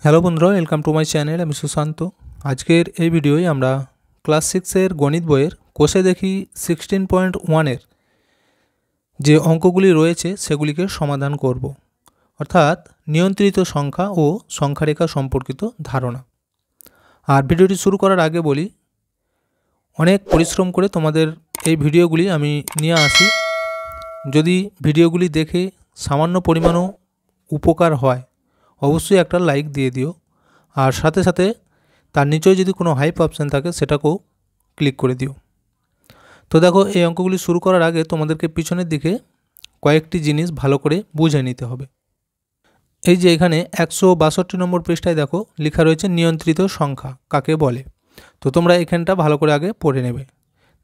Hello বন্ধুরা, welcome to my channel. আমি সুশান্ত। আজকের এই ভিডিওয় আমরা ক্লাস 6-এর গণিত বইয়ের কোষে দেখি 16.1-এর যে অঙ্কগুলি রয়েছে সেগুলিকে সমাধান করব, অর্থাৎ নিয়ন্ত্রিত সংখ্যা ও সংখ্যারেখা সম্পর্কিত ধারণা। আর ভিডিওটি শুরু করার আগে বলি, অনেক পরিশ্রম করে তোমাদের এই ভিডিওগুলি আমি নিয়ে আসি। যদি ভিডিওগুলি দেখে সামান্য পরিমাণও উপকার হয় অবশ্যই একটা লাইক দিয়ে দিও, আর সাথে সাথে তার নিচেও যদি কোনো হাইপ অপশান থাকে সেটাকেও ক্লিক করে দিও। তো দেখো, এই অঙ্কগুলি শুরু করার আগে তোমাদেরকে পিছনের দিকে কয়েকটি জিনিস ভালো করে বুঝে নিতে হবে। এই যে এখানে 162 নম্বর পৃষ্ঠায় দেখো লেখা রয়েছে নিয়ন্ত্রিত সংখ্যা কাকে বলে। তো তোমরা এখানটা ভালো করে আগে পড়ে নেবে।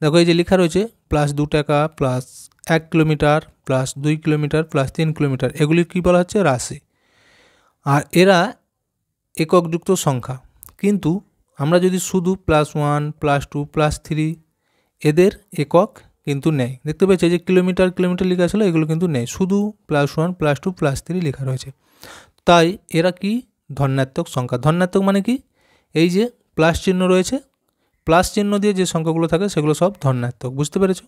দেখো এই যে লেখা রয়েছে +2 টাকা, +1 কিলোমিটার, +2 কিলোমিটার, +3 কিলোমিটার, এগুলি কী বলা হচ্ছে? রাশি। আর এরা এককযুক্ত সংখ্যা, কিন্তু আমরা যদি শুধু +1, +2, +3 এদের একক কিন্তু নেই। দেখতে পেয়েছি যে কিলোমিটার কিলোমিটার লেখা ছিল, এগুলো কিন্তু নেই, শুধু +1, +2, +3 লেখা রয়েছে। তাই এরা কি? ধনাত্মক সংখ্যা। ধনাত্মক মানে কি? এই যে প্লাস চিহ্ন রয়েছে, প্লাস চিহ্ন দিয়ে যে সংখ্যাগুলো থাকে সেগুলো সব ধনাত্মক। বুঝতে পেরেছো?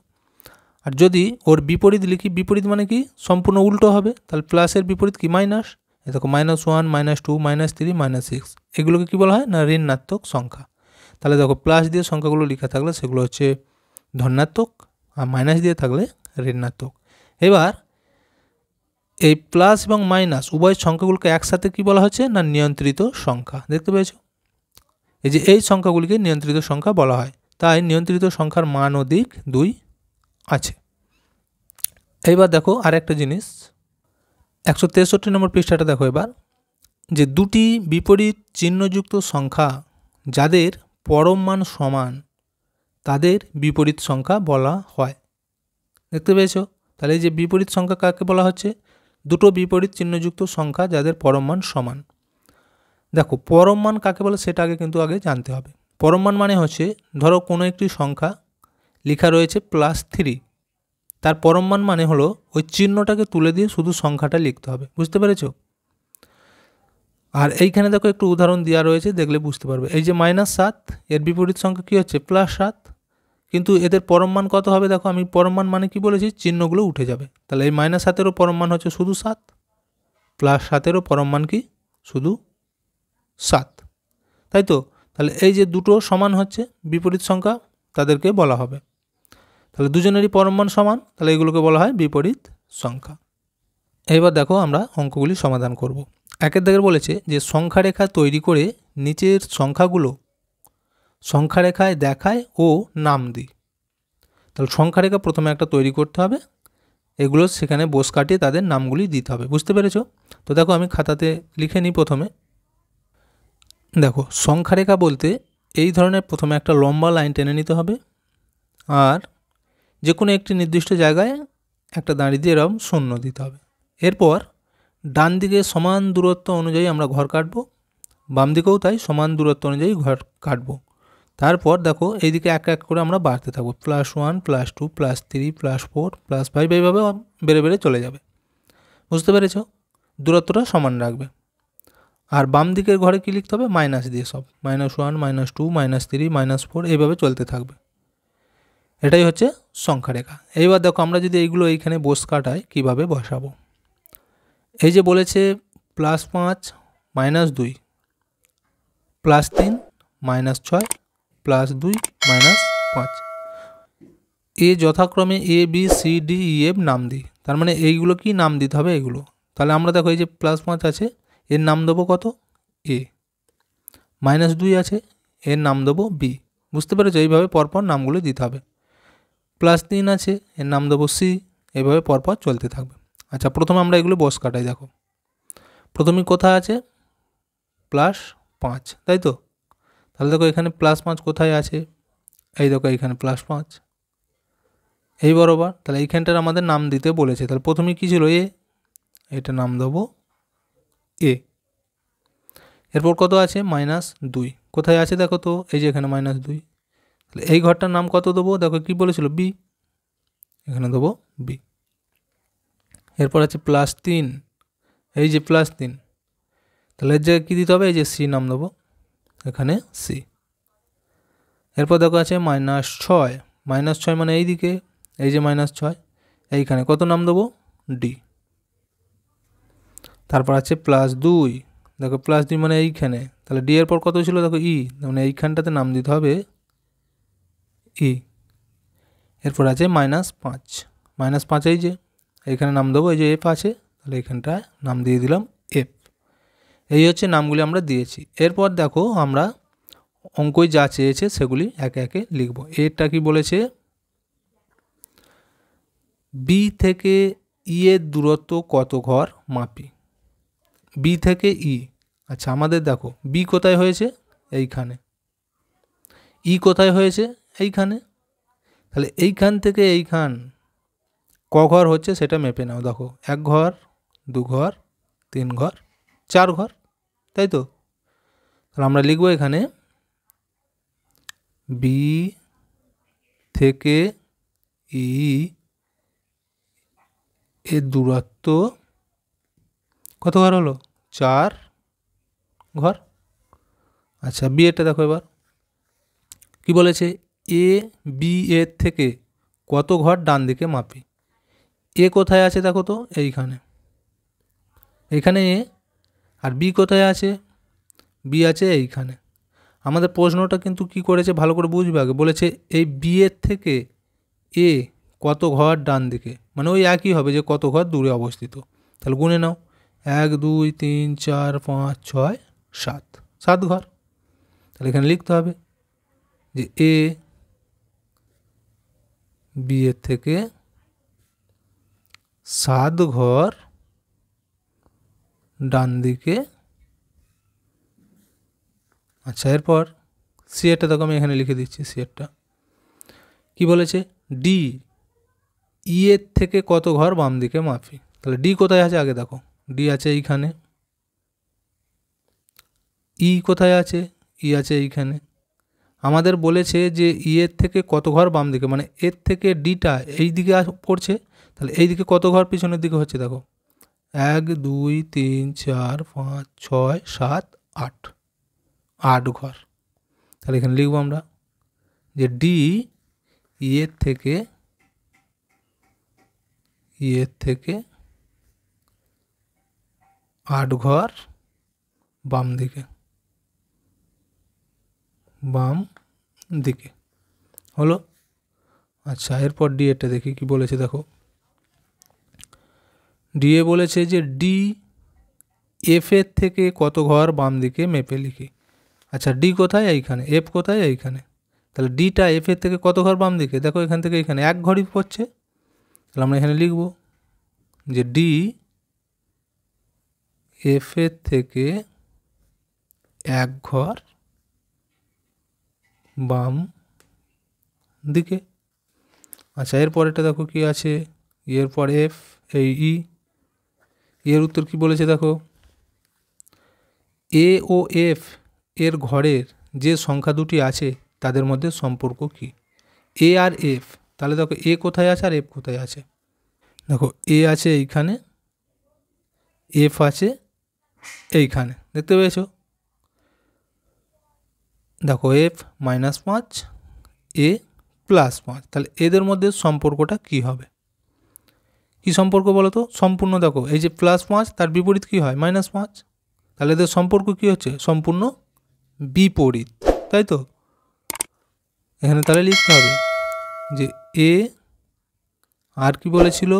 আর যদি ওর বিপরীত লিখি, বিপরীত মানে কি? সম্পূর্ণ উল্টো হবে। তাহলে প্লাসের বিপরীত কি? মাইনাস। এ দেখো -1, -2, -3, -6, এগুলোকে কী বলা হয়? না, ঋণাত্মক সংখ্যা। তাহলে দেখো প্লাস দিয়ে সংখ্যাগুলো লেখা থাকলে সেগুলো হচ্ছে ধনাত্মক, আর মাইনাস দিয়ে থাকলে ঋণাত্মক। এবার এই প্লাস এবং মাইনাস উভয় সংখ্যাগুলোকে একসাথে কি বলা হচ্ছে? না, নিয়ন্ত্রিত সংখ্যা। দেখতে পেয়েছো? এই যে এই সংখ্যাগুলিকে নিয়ন্ত্রিত সংখ্যা বলা হয়। তাই নিয়ন্ত্রিত সংখ্যার মান ও দিক 2 আছে। এইবার দেখো আর একটা জিনিস, 163 নম্বর পৃষ্ঠাটা দেখো এবার, যে দুটি বিপরীত চিহ্নযুক্ত সংখ্যা যাদের পরম মান সমান তাদের বিপরীত সংখ্যা বলা হয়। দেখতে পেয়েছো? তাহলে এই যে বিপরীত সংখ্যা কাকে বলা হচ্ছে? দুটো বিপরীত চিহ্নযুক্ত সংখ্যা যাদের পরম মান সমান। দেখো পরম মান কাকে বলে সেটা আগে জানতে হবে। পরম মান মানে হচ্ছে, ধরো কোনো একটি সংখ্যা লেখা রয়েছে +3, তার পরম মান মানে হলো ওই চিহ্নটাকে তুলে দিয়ে শুধু সংখ্যাটা লিখতে হবে। বুঝতে পেরেছো? আর এইখানে দেখো একটু উদাহরণ দেওয়া রয়েছে, দেখলে বুঝতে পারবে। এই যে -7, এর বিপরীত সংখ্যা কী হচ্ছে? +7, কিন্তু এদের পরম মান কত হবে? দেখো আমি পরম মান মানে কি বলেছি? চিহ্নগুলো উঠে যাবে। তাহলে এই -7-এরও পরম মান হচ্ছে শুধু 7, +7-এরও পরম মান কি? শুধু 7, তাই তো? তাহলে এই যে দুটো সমান হচ্ছে বিপরীত সংখ্যা, তাদেরকে বলা হবে। তাহলে দুজনেরই পরম মান সমান, তাহলে এগুলোকে বলা হয় বিপরীত সংখ্যা। এবার দেখো আমরা অঙ্কগুলি সমাধান করব। একের দাগের বলেছে যে সংখ্যারেখা তৈরি করে নিচের সংখ্যাগুলো সংখ্যারেখায় দেখায় ও নাম দিই। তাহলে সংখ্যারেখা প্রথমে একটা তৈরি করতে হবে, এগুলো সেখানে বোস কাটিয়ে তাদের নামগুলি দিতে হবে। বুঝতে পেরেছো? তো দেখো আমি খাতাতে লিখে নিই। প্রথমে দেখো সংখ্যারেখা বলতে এই ধরনের প্রথমে একটা লম্বা লাইন টেনে নিতে হবে, আর যে কোনো একটি নির্দিষ্ট জায়গায় একটা দাঁড়িয়ে দিয়ে এরকম শূন্য দিতে হবে। এরপর ডান দিকে সমান দূরত্ব অনুযায়ী আমরা ঘর কাটবো, বাম দিকেও তাই সমান দূরত্ব অনুযায়ী ঘর কাটবো। তারপর দেখো এইদিকে এক এক করে আমরা বাড়তে থাকবো, +1, +2, +3, +4, +5, এইভাবে বেড়ে বেড়ে চলে যাবে। বুঝতে পেরেছ? দূরত্বটা সমান রাখবে। আর বাম দিকের ঘরে কী লিখতে হবে? মাইনাস দিয়ে সব, -1, -2, -3, -4, এইভাবে চলতে থাকবে। এটাই হচ্ছে সংখ্যারেখা। এইবার দেখো আমরা যদি এইগুলো এইখানে বোস কাটাই কীভাবে বসাবো। এই যে বলেছে +5, -2, +3, -6, +2, -5, এ যথাক্রমে ABCDEF নাম দিই। তার মানে এইগুলো কি নাম দিতে হবে? এগুলো। তাহলে আমরা দেখো এই যে +5 আছে, এর নাম দেবো কত? A। -2 আছে, এর নাম দেবো B। বুঝতে পেরেছো? এইভাবে পরপর নামগুলো দিতে হবে। +3 আছে, এর নাম দেবো C। এইভাবে পরপর চলতে থাকবে। আচ্ছা, প্রথমে আমরা এগুলো বস কাটাই। দেখো প্রথমে কোথায় আছে? +5, তাই তো? তাহলে দেখো এখানে +5 কোথায় আছে? এই দেখো এইখানে +5, এই বরাবর। তাহলে এইখানটার আমাদের নাম দিতে বলেছে। তাহলে প্রথমে কী ছিল? A, এটা নাম দেবো A। এরপর কত আছে? -2, কোথায় আছে দেখো তো? এই যে এখানে -2। তাহলে এই ঘরটার নাম কত দেবো? দেখো কি বলেছিল? B, এখানে দেবো B। এরপর আছে +3, এই যে +3, তাহলে এর জায়গায় কী দিতে হবে, এই যে সি নাম দেবো, এখানে সি। এরপর দেখো আছে -6, -6 মানে এই দিকে, এই যে -6, এইখানে কত নাম দেবো, ডি। তারপর আছে +2, দেখো +2 মানে এইখানে, তাহলে ডি এর পর কত ছিল দেখো ই, মানে এইখানটাতে নাম দিতে হবে ই। এরপর আছে -5, -5 এই যে এইখানে নাম দেবো, এই যে এফ আছে, তাহলে এইখানটায় নাম দিয়ে দিলাম এফ। এই হচ্ছে নামগুলি আমরা দিয়েছি। এরপর দেখো আমরা অঙ্কই যা চেয়েছে সেগুলি একে একে লিখব। এরটা কি বলেছে, বি থেকে ই এর দূরত্ব কত ঘর মাপি। বি থেকে ই, আচ্ছা আমাদের দেখো বি কোথায় হয়েছে, এইখানে। ই কোথায় হয়েছে, এইখানে। তাহলে এইখান থেকে এইখান ক ঘর হচ্ছে সেটা মেপে নাও। দেখো 1 ঘর, 2 ঘর, 3 ঘর, 4 ঘর, তাই তো। তাহলে আমরা লিখবো এখানে বি থেকে ই এর দূরত্ব কত ঘর হলো, 4 ঘর। আচ্ছা বি এরটা দেখো এবার কি বলেছে, এ বি এর থেকে কত ঘর ডান দিকে মাপি। এ কোথায় আছে দেখো তো, এইখানে, এইখানে এ। আর বি কোথায় আছে, বি আছে এইখানে। আমাদের প্রশ্নটা কিন্তু কি করেছে ভালো করে বুঝবে আগে, বলেছে এই বি এর থেকে এ কত ঘর ডান দিকে, মানে ওই একই হবে যে কত ঘর দূরে অবস্থিত। তাহলে গুনে নাও, 1 2 3 4 5 6 7, 7 ঘর। তাহলে এখানে লিখতে হবে যে এ বি এর থেকে 7 ঘর ডান দিকে। আচ্ছা এরপর সি এরটা দেখো আমি এখানে লিখে দিচ্ছি, সি এরটা কী বলেছে, ডি ই এর থেকে কত ঘর বাম দিকে মাপি। তাহলে ডি কোথায় আছে আগে দেখো, ডি আছে এইখানে। ই কোথায় আছে, ই আছে এইখানে। আমাদের বলেছে যে ই এর থেকে কত ঘর বাম দিকে, মানে এর থেকে ডিটা এই দিকে পড়ছে, তাহলে এই দিকে কত ঘর পিছনের দিকে হচ্ছে দেখো, 1 2 3 4 5 6 7 8, 8 ঘর। তাহলে এখানে লিখবো আমরা যে ডি ই এর থেকে 8 ঘর বাম দিকে, বাম দিকে হলো। আচ্ছা এরপর ডি এরটা দেখি কি বলেছে দেখো, ডি এ বলেছে যে ডি এফ এর থেকে কত ঘর বাম দিকে মেপে লিখি। আচ্ছা ডি কোথায়, এইখানে। এফ কোথায়, এইখানে। তাহলে ডিটা এফ এর থেকে কত ঘর বাম দিকে, দেখো এখান থেকে এখানে 1 ঘরই পড়ছে। তাহলে আমরা এখানে লিখব যে ডি এফ এর থেকে 1 ঘর বাম দিকে। আচ্ছা এরপরেরটা দেখো কি আছে, এরপর এফ, এই ই। এর উত্তর কি বলেছে দেখো, এ ও এফ এর ঘরের যে সংখ্যা দুটি আছে তাদের মধ্যে সম্পর্ক কি। এ আর এফ, তাহলে দেখো এ কোথায় আছে আর এফ কোথায় আছে। দেখো এ আছে এইখানে, এফ আছে এইখানে, দেখতে পেয়েছো। দেখো এফ -5, এ +5, তাহলে এদের মধ্যে সম্পর্কটা কি হবে, কি সম্পর্ক বলো তো, সম্পূর্ণ। দেখো এই যে +5 তার বিপরীত কি হয়, -5, তাহলে এদের সম্পর্ক কি হচ্ছে, সম্পূর্ণ বিপরীত, তাই তো। এখানে তাহলে লিখতে হবে যে এ আর কি বলেছিল,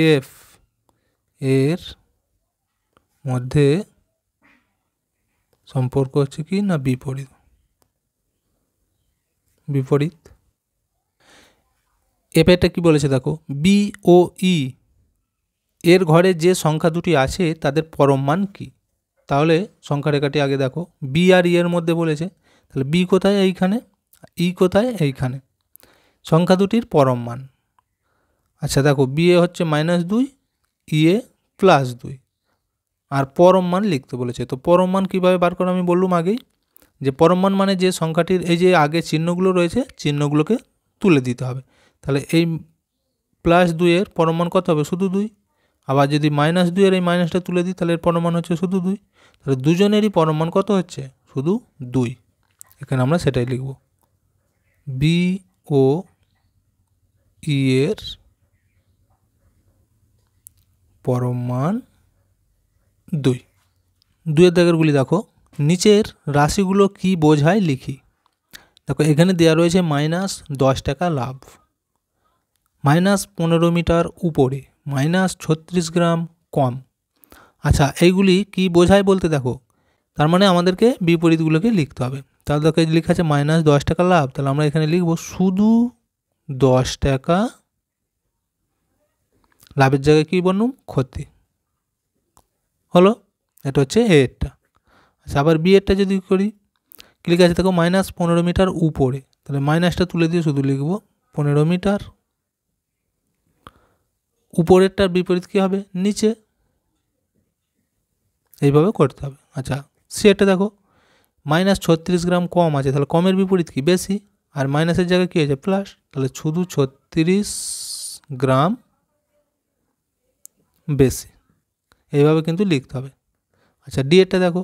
এফ এর মধ্যে সম্পর্ক হচ্ছে কি না বিপরীত, বিপরীত। এফ এটা কি বলেছে দেখো, বি ও ই এর ঘরে যে সংখ্যা দুটি আছে তাদের পরম মান কি। তাহলে সংখ্যা রেখাটি আগে দেখো, বি আর ই এর মধ্যে বলেছে, তাহলে বি কোথায়, এইখানে। ই কোথায়, এইখানে। সংখ্যা দুটির পরম মান। আচ্ছা দেখো বি এ হচ্ছে -2, ই এ +2, আর পরম মান লিখতে বলেছে। তো পরম মান কীভাবে বার করা আমি বললাম আগেই, যে পরম মান মানে যে সংখ্যাটির এই যে আগে চিহ্নগুলো রয়েছে চিহ্নগুলোকে তুলে দিতে হবে। তাহলে এই +2 এর পরম মান কত হবে, শুধু 2, আবার যদি -2 এর এই মাইনাসটা তুলে দিই তাহলে এর পরমান হচ্ছে শুধু 2, তাহলে দুজনেরই পরমান কত হচ্ছে শুধু 2। এখানে আমরা সেটাই লিখব, বি ও ই এর পরমান 2। 2 এর দাগেরগুলি দেখো, নিচের রাশিগুলো কি বোঝায় লিখি। দেখো এখানে দেওয়া রয়েছে -10 টাকা লাভ, -15 মিটার উপরে, -36 গ্রাম কম। আচ্ছা এইগুলি কি বোঝায় বলতে দেখো, তার মানে আমাদেরকে বিপরীতগুলোকে লিখতে হবে। তাহলে দেখো লেখা আছে -10 টাকা লাভ, তাহলে আমরা এখানে লিখব শুধু 10 টাকা, লাভের জায়গায় কী বলুন ক্ষতি হলো, এটা হচ্ছে এ এরটা। আচ্ছা আবার বি এরটা যদি করি, কি লেখা আছে দেখো -15 মিটার উপরে, তাহলে মাইনাসটা তুলে দিয়ে শুধু লিখব 15 মিটার, উপরেরটার বিপরীত কী হবে নিচে, এইভাবে করতে হবে। আচ্ছা সি এরটা দেখো -36 গ্রাম কম আছে, তাহলে কমের বিপরীত কি বেশি, আর মাইনাসের জায়গায় কী হয়েছে প্লাস, তাহলে শুধু 36 গ্রাম বেশি, এইভাবে কিন্তু লিখতে হবে। আচ্ছা ডি এরটা দেখো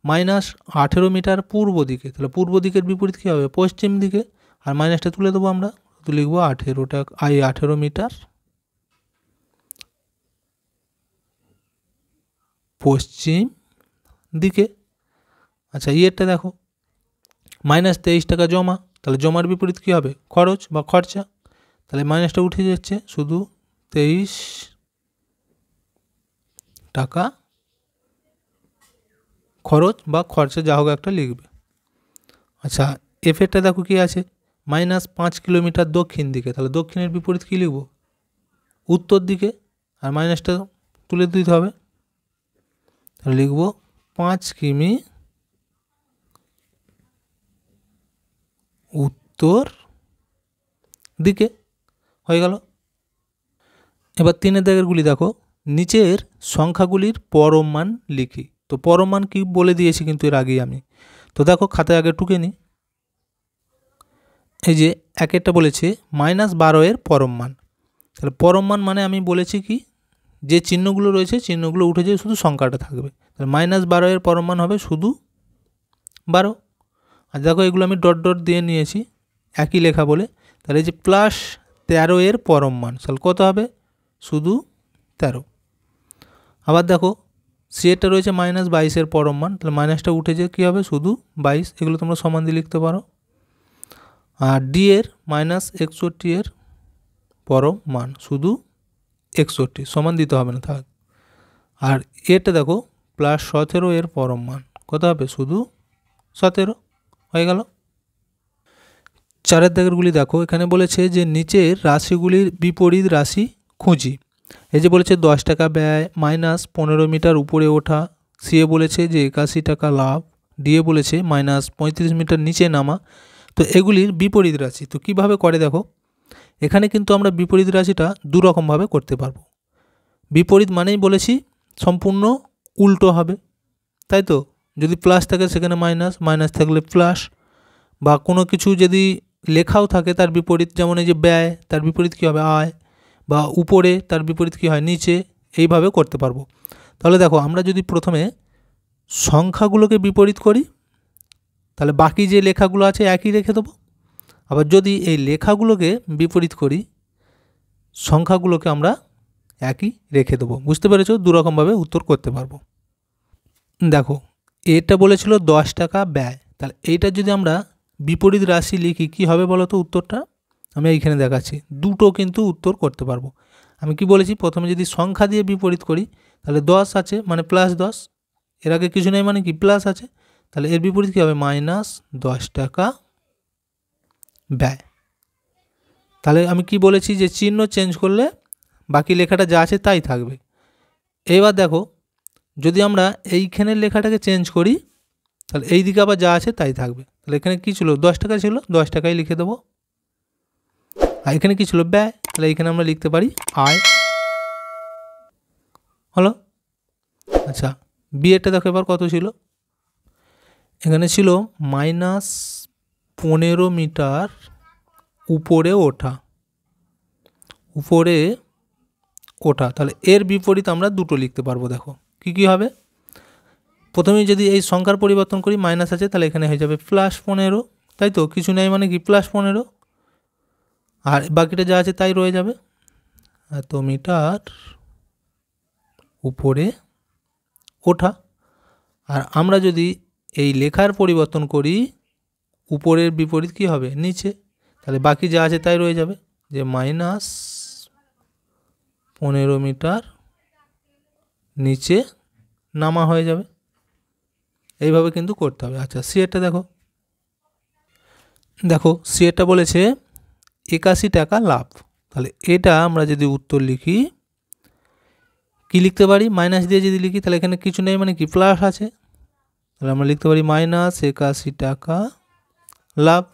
-18 মিটার পূর্ব দিকে, তাহলে পূর্ব দিকের বিপরীত কী হবে পশ্চিম দিকে, আর মাইনাসটা তুলে দেবো আমরা, তো লিখবো 18 মিটার পশ্চিম দিকে। আচ্ছা ইয়েরটা দেখো -23 টাকা জমা, তাহলে জমার বিপরীত কী হবে খরচ বা খরচা, তাহলে মাইনাসটা উঠে যাচ্ছে শুধু 23 টাকা খরচ বা খরচা যা হোক একটা লিখবে। আচ্ছা এফেরটা দেখো কি আছে -5 কিলোমিটার দক্ষিণ দিকে, তাহলে দক্ষিণের বিপরীত কী লিখব উত্তর দিকে, আর মাইনাসটা তুলে দিতে হবে, তাহলে লিখব 5 কিমি উত্তর দিকে, হয়ে গেল। এবার 3 দাগেরগুলি দেখো, নিচের সংখ্যাগুলির পরম মান লিখি। তো পরম মান কি বলে দিয়েছি কিন্তু এর আগেই আমি, তো দেখো খাতায় আগে টুকে নিই। এই যে একেরটা বলেছে -12 এর পরম মান, তাহলে পরম মান মানে আমি বলেছি কি যে চিহ্নগুলো রয়েছে চিহ্নগুলো উঠে যেয়ে শুধু সংখ্যাটা থাকবে, তাহলে -12 এর পরম মান হবে শুধু 12। আর দেখো এগুলো আমি ডট ডট দিয়ে নিয়েছি একই লেখা বলে, তাহলে এই যে +13 এর পরম মান তাহলে কত হবে শুধু 13। আবার দেখো সি এরটা রয়েছে -22 এর পরম মান, তাহলে মাইনাসটা উঠে যে কী হবে শুধু 22, এগুলো তোমরা সমান দিয়ে লিখতে পারো। আর ডি এর -61 এর পরম মান শুধু 61, সমান দিতে হবে না থাক। আর এরটা দেখো +17 এর পরম মান কত হবে শুধু 17, হয়ে গেল। 4 দাগেরগুলি দেখো, এখানে বলেছে যে নিচের রাশিগুলির বিপরীত রাশি খুঁজি। এই যে বলেছে 10 টাকা ব্যয়, -15 মিটার উপরে ওঠা, সি এ বলেছে যে 81 টাকা লাভ, ডি এ বলেছে -35 মিটার নিচে নামা। তো এগুলির বিপরীত রাশি তো কিভাবে করে দেখো, এখানে কিন্তু আমরা বিপরীত রাশিটা দু রকমভাবে করতে পারবো। বিপরীত মানেই বলেছি সম্পূর্ণ উল্টো হবে, তাই তো, যদি প্লাস থাকে সেখানে মাইনাস, মাইনাস থাকলে প্লাস, বা কোনো কিছু যদি লেখাও থাকে তার বিপরীত, যেমন এই যে ব্যয় তার বিপরীত কী হবে আয়, বা উপরে তার বিপরীত কী হয় নিচে, এইভাবে করতে পারবো। তাহলে দেখো আমরা যদি প্রথমে সংখ্যাগুলোকে বিপরীত করি তাহলে বাকি যে লেখাগুলো আছে একই রেখে দেবো, আবার যদি এই লেখাগুলোকে বিপরীত করি সংখ্যাগুলোকে আমরা একই রেখে দেবো। বুঝতে পেরেছো, দুরকমভাবে উত্তর করতে পারবো। দেখো এটা বলেছিল 10 টাকা ব্যয়, তাহলে এইটা যদি আমরা বিপরীত রাশি লিখি কী হবে বলো তো উত্তরটা, আমি এইখানে দেখাচ্ছি দুটো কিন্তু উত্তর করতে পারবো। আমি কি বলেছি প্রথমে যদি সংখ্যা দিয়ে বিপরীত করি তাহলে 10 আছে মানে +10, এর আগে কিছু নেই মানে কি প্লাস আছে, তাহলে এর বিপরীত কী হবে -10 টাকা ব্যয়। তাহলে আমি কি বলেছি যে চিহ্ন চেঞ্জ করলে বাকি লেখাটা যা আছে তাই থাকবে। এবার দেখো যদি আমরা এইখানের লেখাটাকে চেঞ্জ করি তাহলে এই দিকে আবার যা আছে তাই থাকবে। তাহলে এখানে কী ছিল 10 টাকা ছিল, 10 টাকাই লিখে দেবো। আর এখানে কী ছিল ব্যয়, তাহলে এখানে আমরা লিখতে পারি আয়, হলো। আচ্ছা বি এরটা দেখো এবার কত ছিল, এখানে ছিল -15 মিটার উপরে ওঠা, উপরে ওঠা। তাহলে এর বিপরীত আমরা দুটো লিখতে পারবো। দেখো কি হবে, প্রথমেই যদি এই সংখ্যার পরিবর্তন করি, মাইনাস আছে তাহলে এখানে হয়ে যাবে +15, তাই তো, কিছু নেই মানে কি +15, আর বাকিটা যা আছে তাই রয়ে যাবে। এত মিটার উপরে ওঠা। আর আমরা যদি এই লেখার পরিবর্তন করি, উপরের বিপরীত কি হবে, নিচে, তাহলে বাকি যা আছে তাই রয়ে যাবে, যে -15 মিটার নিচে নামা হয়ে যাবে। এইভাবে কিন্তু করতে হবে। আচ্ছা, সিএরটা দেখো সিএরটা বলেছে 81 টাকা লাভ। তাহলে এটা আমরা যদি উত্তর লিখি, কি লিখতে পারি, মাইনাস দিয়ে যদি লিখি তাহলে এখানে কিছু নেই মানে কি প্লাস আছে, তাহলে আমরা লিখতে পারি -81 টাকা লাভ।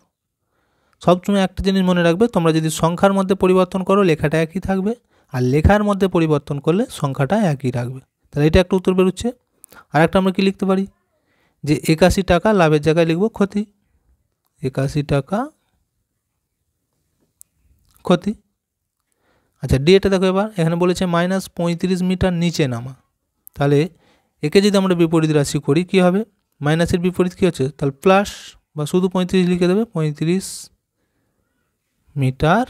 সবসময় একটা জিনিস মনে রাখবে, তোমরা যদি সংখ্যার মধ্যে পরিবর্তন করো লেখাটা একই থাকবে, আর লেখার মধ্যে পরিবর্তন করলে সংখ্যাটা একই রাখবে। তাহলে এটা একটা উত্তর বেরোচ্ছে। আর একটা আমরা কি লিখতে পারি, যে 81 টাকা লাভের জায়গায় লিখব ক্ষতি, 81 টাকা ক্ষতি। আচ্ছা, ডি এটা দেখো, এবার এখানে বলেছে -35 মিটার নিচে নামা। তাহলে একে যদি আমরা বিপরীত রাশি করি কি হবে, মাইনাসের বিপরীত কি হচ্ছে, তাহলে প্লাস, বা শুধু 35 লিখে দেবে, 35 মিটার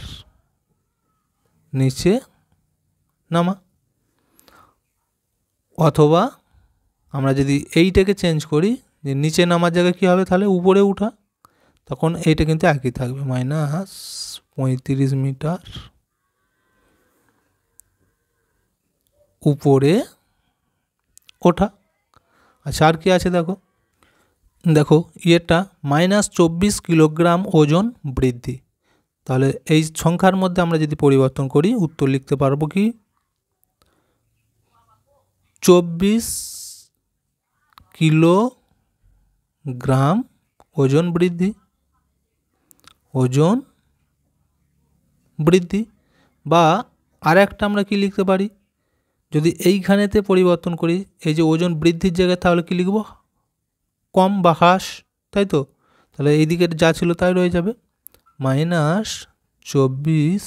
নিচে নামা। অথবা আমরা যদি এইটাকে চেঞ্জ করি, যে নিচে নামার জায়গায় কী হবে, তাহলে উপরে উঠা, তখন এইটা কিন্তু একই থাকবে, -35 মিটার উপরে ওঠা। আচ্ছা, আর কি আছে দেখো ইয়েটা -24 কিলোগ্রাম ওজন বৃদ্ধি। তাহলে এই সংখ্যার মধ্যে আমরা যদি পরিবর্তন করি, উত্তর লিখতে পারবো কি 24 কিলোগ্রাম ওজন বৃদ্ধি, ওজন বৃদ্ধি। বা আর একটা আমরা কি লিখতে পারি, যদি এইখানেতে পরিবর্তন করি, এই যে ওজন বৃদ্ধির জায়গায়, তাহলে কি লিখব, কম বা হ্রাস, তাই তো। তাহলে এই দিকের যা ছিল তাই রয়ে যাবে, -24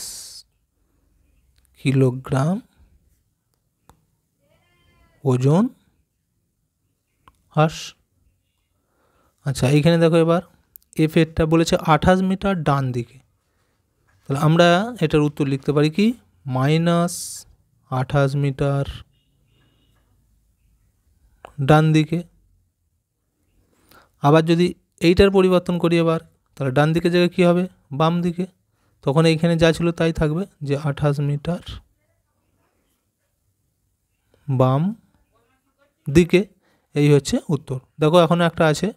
কিলোগ্রাম ওজন হ্রাস। আচ্ছা, এইখানে দেখো এবার এফ এরটা বলেছে 28 মিটার ডান দিকে। তাহলে আমরা এটার উত্তর লিখতে পারি কি -28 মিটার ডান দিকে। আবার যদি এইটার পরিবর্তন করি এবার, তাহলে ডান দিকের জায়গায় কী হবে, বাম দিকে, তখন এইখানে যা ছিল তাই থাকবে, যে 28 মিটার বাম দিকে। এই হচ্ছে উত্তর। দেখো এখনও একটা আছে,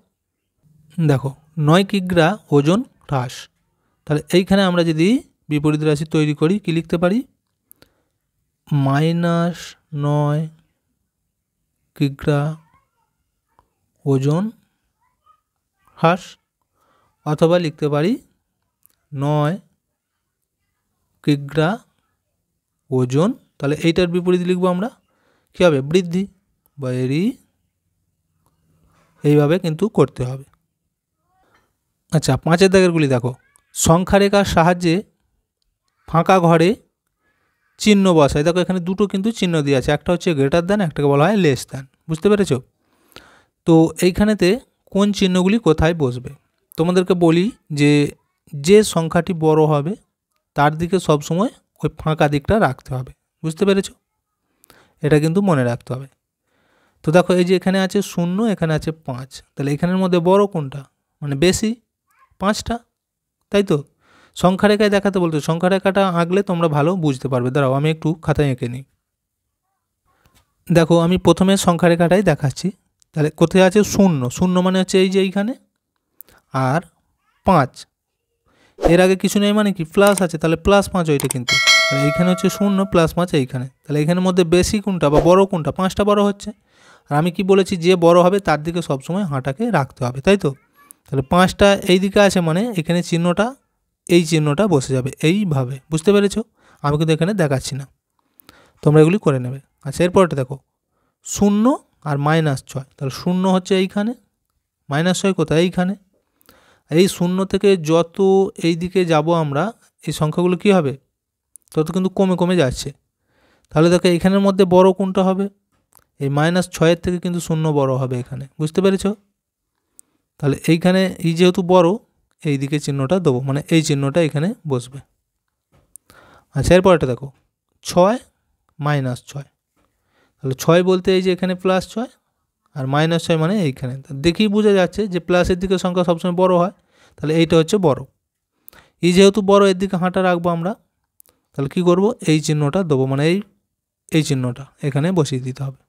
দেখো 9 কিগ্রা ওজন হ্রাস। তাহলে এইখানে আমরা যদি বিপরীত রাশি তৈরি করি, কি লিখতে পারি, -9 কিগ্রা ওজন হ্রাস। অথবা লিখতে পারি 9 কিগ্রা ওজন, তাহলে এইটার বিপরীত লিখবো আমরা, কী হবে, বৃদ্ধি বা এরই। এইভাবে কিন্তু করতে হবে। আচ্ছা, 5 দাগেরগুলি দেখো, সংখ্যা রেখার সাহায্যে ফাঁকা ঘরে চিহ্ন বসায়। দেখো এখানে দুটো কিন্তু চিহ্ন দিয়ে আছে, একটা হচ্ছে গ্রেটার দ্যান, একটাকে বলা হয় লেস দ্যান। বুঝতে পেরেছ? তো এইখানেতে কোন চিহ্নগুলি কোথায় বসবে, তোমাদেরকে বলি যে সংখ্যাটি বড় হবে তার দিকে সবসময় ওই ফাঁকা দিকটা রাখতে হবে। বুঝতে পেরেছ? এটা কিন্তু মনে রাখতে হবে। তো দেখো এই যে এখানে আছে 0, এখানে আছে 5, তাহলে এখানের মধ্যে বড় কোনটা, মানে বেশি, 5টা, তাই তো। সংখ্যা রেখায় দেখাতে বলতো, সংখ্যা রেখাটা আঁকলে তোমরা ভালো বুঝতে পারবে। দাঁড়াও আমি একটু খাতায় এঁকে নিই। দেখো আমি প্রথমে সংখ্যা রেখাটাই দেখাচ্ছি। তাহলে কোথায় আছে 0, 0 মানে হচ্ছে এই যে এইখানে, আর 5 এর আগে কিছু নেই মানে কি প্লাস আছে, তাহলে +5 ওইটা কিন্তু, এইখানে হচ্ছে 0 +5 এইখানে। তাহলে এখানের মধ্যে বেশি কোনটা বা বড় কোনটা, 5টা বড় হচ্ছে। আর আমি কি বলেছি, যে বড় হবে তার দিকে সবসময় হাঁটাকে রাখতে হবে, তাই তো। তাহলে 5টা এই দিকে আছে মানে এখানে চিহ্নটা, এই চিহ্নটা বসে যাবে এইভাবে। বুঝতে পেরেছ? আমি কিন্তু এখানে দেখাচ্ছি না, তোমরা এগুলি করে নেবে। আচ্ছা, এরপরটা দেখো 0 আর -6, তাহলে 0 হচ্ছে এইখানে, -6 কোথায়, এইখানে। এই 0 থেকে যত এই দিকে যাব আমরা, এই সংখ্যাগুলো কি হবে, তত কিন্তু কমে কমে যাচ্ছে। তাহলে দেখো এখানের মধ্যে বড় কোনটা হবে, এই -6 থেকে কিন্তু 0 বড় হবে এখানে, বুঝতে পেরেছ? তাহলে এইখানে এই যেহেতু বড়, এই দিকে চিহ্নটা দেবো, মানে এই চিহ্নটা এখানে বসবে। আচ্ছা, এরপরটা দেখো 6 -6, তাহলে 6 বলতে এই যে এখানে +6 আর -6 মানে এইখানে। দেখেই বোঝা যাচ্ছে যে প্লাসের দিকে সংখ্যা সবসময় বড় হয়, তাহলে এইটা হচ্ছে বড়। এই যেহেতু বড়, এর দিকে হাঁটা রাখবো আমরা, তাহলে কি করব, এই চিহ্নটা দেবো, মানে এই চিহ্নটা এখানে বসিয়ে দিতে হবে।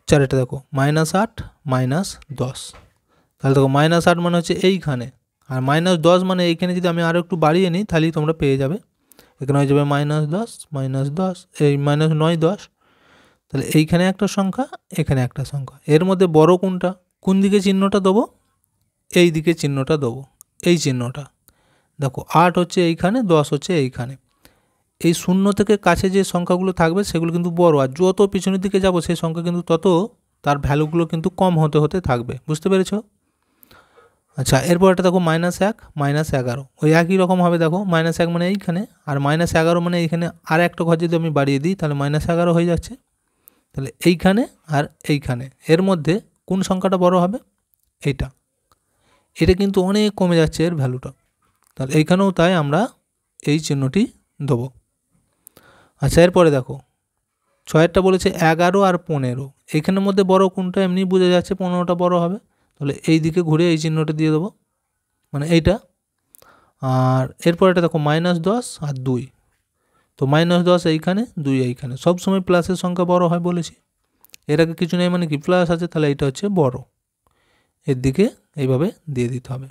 4টা দেখো -8 -10, তাহলে দেখো -8 মানে হচ্ছে এইখানে, আর -10 মানে এইখানে যদি আমি আরও একটু বাড়িয়ে নিই তাহলেই তোমরা পেয়ে যাবে। এখানে হয়ে যাবে -10 -10, এই -9 10, তাহলে এইখানে একটা সংখ্যা, এখানে একটা সংখ্যা। এর মধ্যে বড় কোনটা, কোন দিকে চিহ্নটা দেবো, এই দিকে চিহ্নটা দেবো, এই চিহ্নটা। দেখো 8 হচ্ছে এইখানে, 10 হচ্ছে এইখানে। এই 0 থেকে কাছে যে সংখ্যাগুলো থাকবে সেগুলো কিন্তু বড়, আর যত পিছনের দিকে যাব সেই সংখ্যা কিন্তু তত তার ভ্যালুগুলো কিন্তু কম হতে হতে থাকবে, বুঝতে পেরেছ? আচ্ছা, এরপর এটা দেখো -1 -11, ওই একই রকম হবে। দেখো -1 মানে এইখানে, আর -11 মানে এইখানে আর একটা ঘর যদি আমি বাড়িয়ে দিই তাহলে -11 হয়ে যাচ্ছে। তাহলে এইখানে আর এইখানে এর মধ্যে কোন সংখ্যাটা বড় হবে, এটা কিন্তু অনেক কমে যাচ্ছে এর ভ্যালুটা, তাহলে এইখানেও তাই আমরা এই চিহ্নটি দেবো। আচ্ছা, এরপরে দেখো 6টা বলেছে 11 আর 15, এইখানের মধ্যে বড় কোনটা, এমনি বোঝা যাচ্ছে 15টা বড় হবে, তাহলে এই দিকে ঘুরে এই চিহ্নটা দিয়ে দেবো, মানে এইটা। আর এরপর এটা দেখো -10 আর 2, তো -10 এইখানে, 2 এইখানে। সবসময় প্লাসের সংখ্যা বড় হয় বলেছি, এর আগে কিছু নেই মানে কি প্লাস আছে, তাহলে এইটা হচ্ছে বড়, এর দিকে এইভাবে দিয়ে দিতে হবে।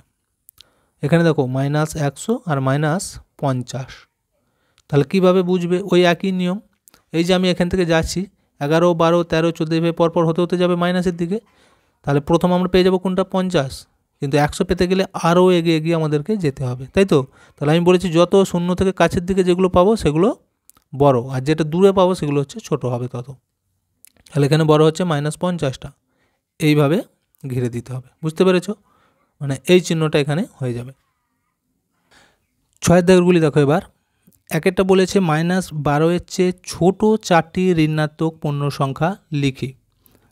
এখানে দেখো -100 আর -50, তাহলে কিভাবে বুঝবে, ওই একই নিয়ম। এই যে আমি এখান থেকে যাচ্ছি 11 12 13 14 এভাবে পরপর হতে হতে যাবে মাইনাসের দিকে, তাহলে প্রথম আমরা পেয়ে যাবো কোনটা 50, কিন্তু 100 পেতে গেলে আরও এগিয়ে এগিয়ে আমাদেরকে যেতে হবে, তাই তো? তাহলে আমি বলেছি যত 0 থেকে কাছের দিকে যেগুলো পাবো সেগুলো বড়, আর যেটা দূরে পাবো সেগুলো হচ্ছে ছোট হবে তত। তাহলে এখানে বড় হচ্ছে -50টা, এইভাবে ঘিরে দিতে হবে, বুঝতে পেরেছ? মানে এই চিহ্নটা এখানে হয়ে যাবে। 6 দাগেরগুলি দেখো এবার। একটা বলেছে -12 এর চেয়ে ছোট 4টি ঋণাত্মক পূর্ণ সংখ্যা লিখি।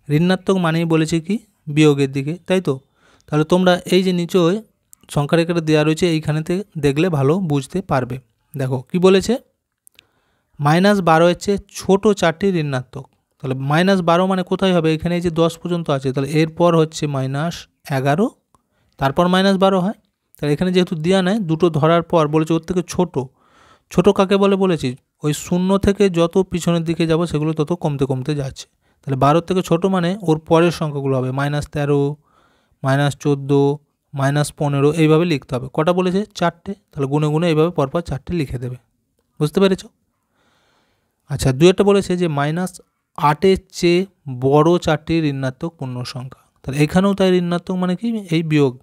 ঋণাত্মক মানেই বলেছে কি বিয়োগের দিকে, তাই তো? তাহলে তোমরা এই যে নিচে সংখ্যা রেখাটা দেওয়া রয়েছে এইখানেতে দেখলে ভালো বুঝতে পারবে। দেখো কি বলেছে, -12 এর চেয়ে ছোট 4টি ঋণাত্মক, তাহলে -12 মানে কোথায় হবে, এখানে এই যে 10 পর্যন্ত আছে, তাহলে এরপর হচ্ছে -11, তারপর -12 হয়। তাহলে এখানে যেহেতু দেওয়া নাই, দুটো ধরার পর বলেছে ওর থেকে ছোট। ছোট কাকে বলে বলেছি, ওই 0 থেকে যত পিছনের দিকে যাব সেগুলো তত কমতে কমতে যাচ্ছে। তাহলে 12 থেকে ছোট মানে ওর পরের সংখ্যাগুলো হবে -13 -14 -15, এইভাবে লিখতে হবে। কটা বলেছে, 4টে, তাহলে গুনে গুনে এইভাবে পরপর 4টে লিখে দেবে, বুঝতে পেরেছ? আচ্ছা, 2টা বলেছে যে -8 এর চেয়ে বড় 4টি ঋণাত্মক পূর্ণ সংখ্যা, তাহলে এখানেও তাই ঋণাত্মক মানে কি, এই বিয়োগ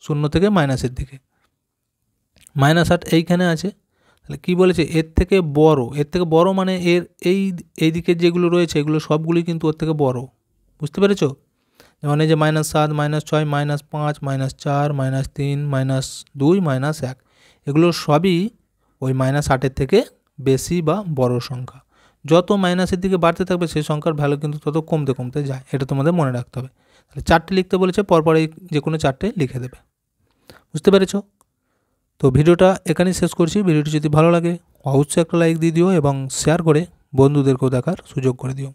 0 থেকে মাইনাসের দিকে। -8 এইখানে আছে, তাহলে কী বলেছে, এর থেকে বড় মানে এর এই দিকে যেগুলো রয়েছে এগুলো সবগুলি কিন্তু ওর থেকে বড়, বুঝতে পেরেছ? যেমন এই যে -7 -6 -5 -4 -3 -2 -1, এগুলো সবই ওই -8-এর থেকে বেশি বা বড় সংখ্যা। যত মাইনাসের দিকে বাড়তে থাকবে সেই সংখ্যার ভ্যালু কিন্তু তত কমতে কমতে যায়, এটা তোমাদের মনে রাখতে হবে। তাহলে 4টে লিখতে বলেছে, পরপর এই যে কোনো 4টে লিখে দেবে, বুঝতে পেরেছ? তো ভিডিওটা এখানেই শেষ করছি। ভিডিওটি যদি ভালো লাগে অবশ্যই একটা লাইক দিয়ে দিও এবং শেয়ার করে বন্ধুদেরকেও দেখার সুযোগ করে দিও।